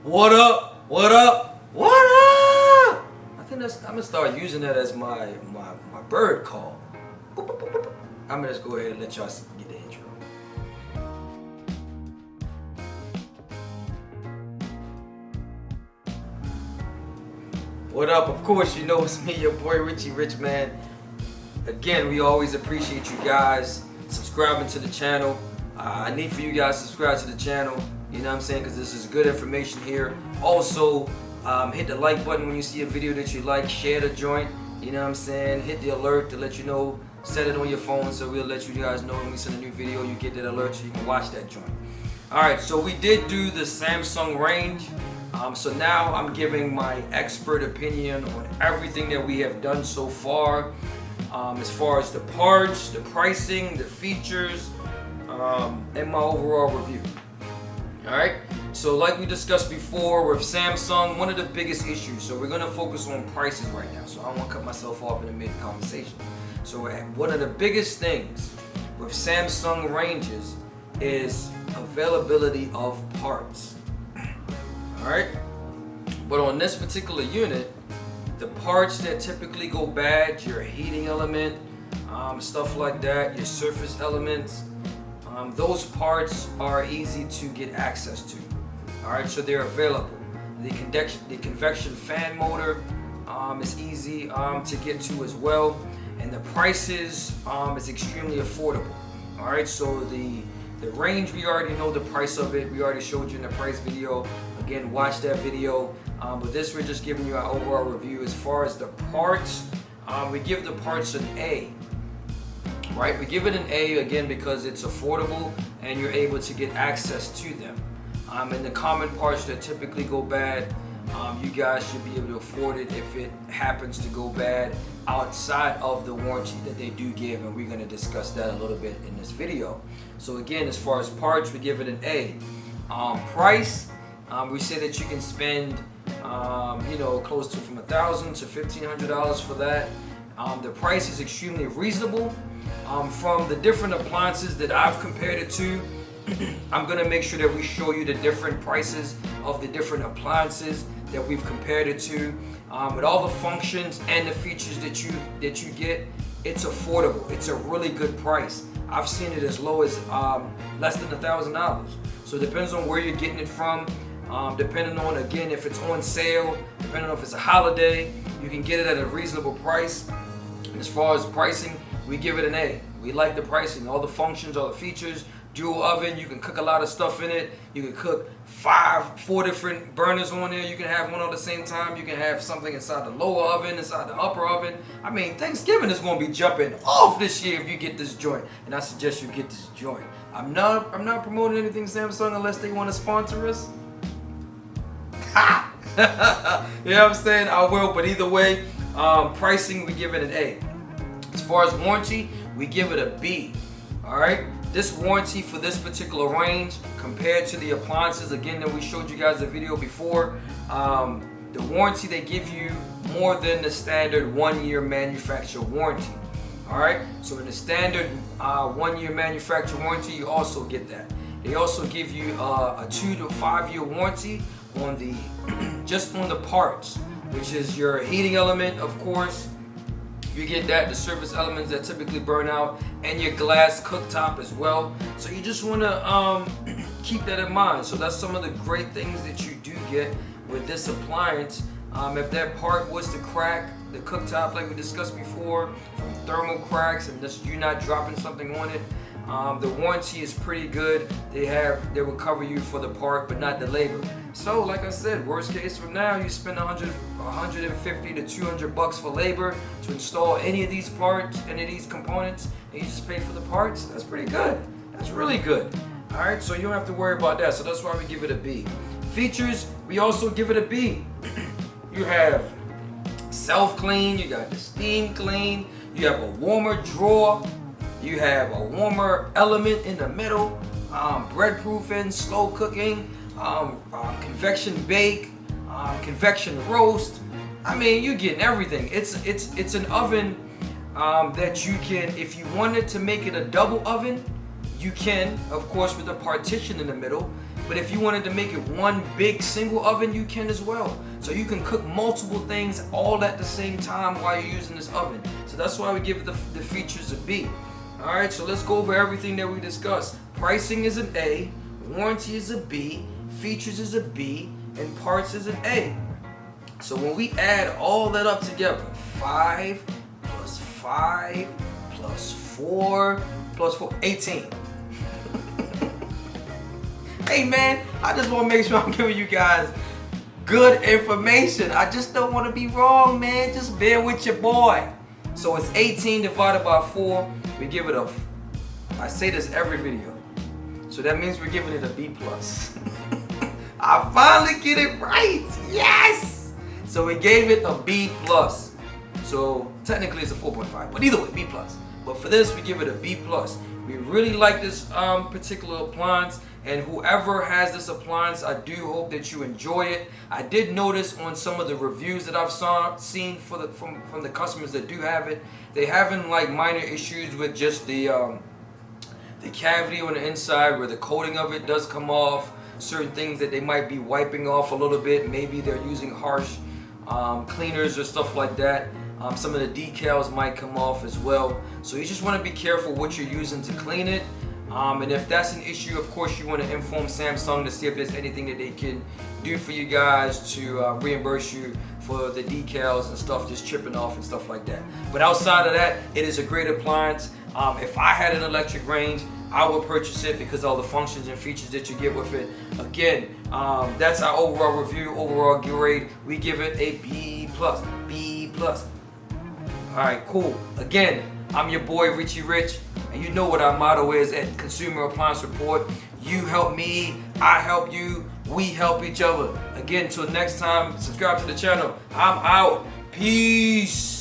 What up? What up? What up? I think I'm gonna start using that as my bird call. Boop, boop, boop, boop. I'm gonna just go ahead and let y'all get the intro. What up? Of course, you know it's me, your boy Richie Rich Man. Again, we always appreciate you guys subscribing to the channel. I need for you guys to subscribe to the channel. You know what I'm saying? Because this is good information here. Also, hit the like button when you see a video that you like. Share the joint. You know what I'm saying? Hit the alert to let you know. Set it on your phone so we'll let you guys know when we send a new video. You get that alert so you can watch that joint. Alright, so we did do the Samsung range. So now I'm giving my expert opinion on everything that we have done so far. As far as the parts, the pricing, the features, and my overall review. Alright, so like we discussed before with Samsung, one of the biggest issues, so we're going to focus on prices right now, so I don't want to cut myself off in the mid-conversation. So one of the biggest things with Samsung ranges is availability of parts. Alright, but on this particular unit, the parts that typically go bad, your heating element, stuff like that, your surface elements, those parts are easy to get access to. Alright, so they're available. The convection fan motor is easy to get to as well, and the prices is extremely affordable. Alright, so the range, we already know the price of it. We already showed you in the price video. Again, watch that video. But this, we're just giving you our overall review. As far as the parts, we give the parts an A. Right, we give it an A again because it's affordable and you're able to get access to them. And the common parts that typically go bad, you guys should be able to afford it if it happens to go bad outside of the warranty that they do give, and we're going to discuss that a little bit in this video. So again, as far as parts, we give it an A. Price, we say that you can spend close to from $1,000 to $1,500 for that. The price is extremely reasonable. From the different appliances that I've compared it to, I'm going to make sure that we show you the different prices of the different appliances that we've compared it to. With all the functions and the features that you get, it's affordable. It's a really good price. I've seen it as low as less than $1,000. So it depends on where you're getting it from. Depending on, again, if it's on sale, depending on if it's a holiday, you can get it at a reasonable price. And as far as pricing, we give it an A. We like the pricing, all the functions, all the features. Dual oven, you can cook a lot of stuff in it. You can cook 4 different burners on there. You can have one at the same time. You can have something inside the lower oven, inside the upper oven. I mean, Thanksgiving is going to be jumping off this year if you get this joint, and I suggest you get this joint. I'm not promoting anything Samsung unless they want to sponsor us. You know what I'm saying? I will, but either way, pricing, we give it an A. As far as warranty, we give it a B. Alright? This warranty for this particular range, compared to the appliances, again, that we showed you guys a video before, the warranty they give you more than the standard 1-year manufacturer warranty. Alright? So in the standard 1-year manufacturer warranty, you also get that. They also give you a 2 to 5-year warranty on the just on the parts, which is your heating element, of course. You get that, the surface elements that typically burn out, and your glass cooktop as well. So you just want to keep that in mind. So that's some of the great things that you do get with this appliance. If that part was to crack, the cooktop, like we discussed before, from thermal cracks and just you not dropping something on it, the warranty is pretty good. They will cover you for the part, but not the labor. So, like I said, worst case from now, you spend $150 to $200 for labor to install any of these parts, any of these components, and you just pay for the parts. That's pretty good. That's really good. All right, so you don't have to worry about that. So that's why we give it a B. Features, we also give it a B. You have self-clean. You got the steam clean. You have a warmer drawer. You have a warmer element in the middle, bread proofing, slow cooking, convection bake, convection roast. I mean, you're getting everything. It's an oven that you can, if you wanted to make it a double oven, you can, of course, with a partition in the middle. But if you wanted to make it one big single oven, you can as well. So you can cook multiple things all at the same time while you're using this oven. So that's why we give it the features a B. All right, so let's go over everything that we discussed. Pricing is an A, warranty is a B, features is a B, and parts is an A. So when we add all that up together, 5 plus 5 plus 4 plus 4, 18. Hey man, I just want to make sure I'm giving you guys good information. I just don't want to be wrong, man. Just bear with your boy. So it's 18 divided by 4. We give it a, I say this every video. So that means we're giving it a B plus. I finally get it right. Yes. So we gave it a B plus. So technically it's a 4.5, but either way, B plus. But for this, we give it a B plus. We really like this particular appliance, and whoever has this appliance, I do hope that you enjoy it. I did notice on some of the reviews that I've seen from the customers that do have it, they having like minor issues with just the cavity on the inside where the coating of it does come off. Certain things that they might be wiping off a little bit. Maybe they're using harsh cleaners or stuff like that. Some of the decals might come off as well. So you just want to be careful what you're using to clean it. And if that's an issue, of course, you want to inform Samsung to see if there's anything that they can do for you guys to reimburse you for the decals and stuff just chipping off and stuff like that. But outside of that, it is a great appliance. If I had an electric range, I would purchase it because all the functions and features that you get with it. Again, that's our overall review, overall grade. We give it a B plus, B plus. All right, cool. Again, I'm your boy Richie Rich, and you know what our motto is at Consumer Appliance Report. You help me, I help you, we help each other. Again, till next time, subscribe to the channel. I'm out. Peace.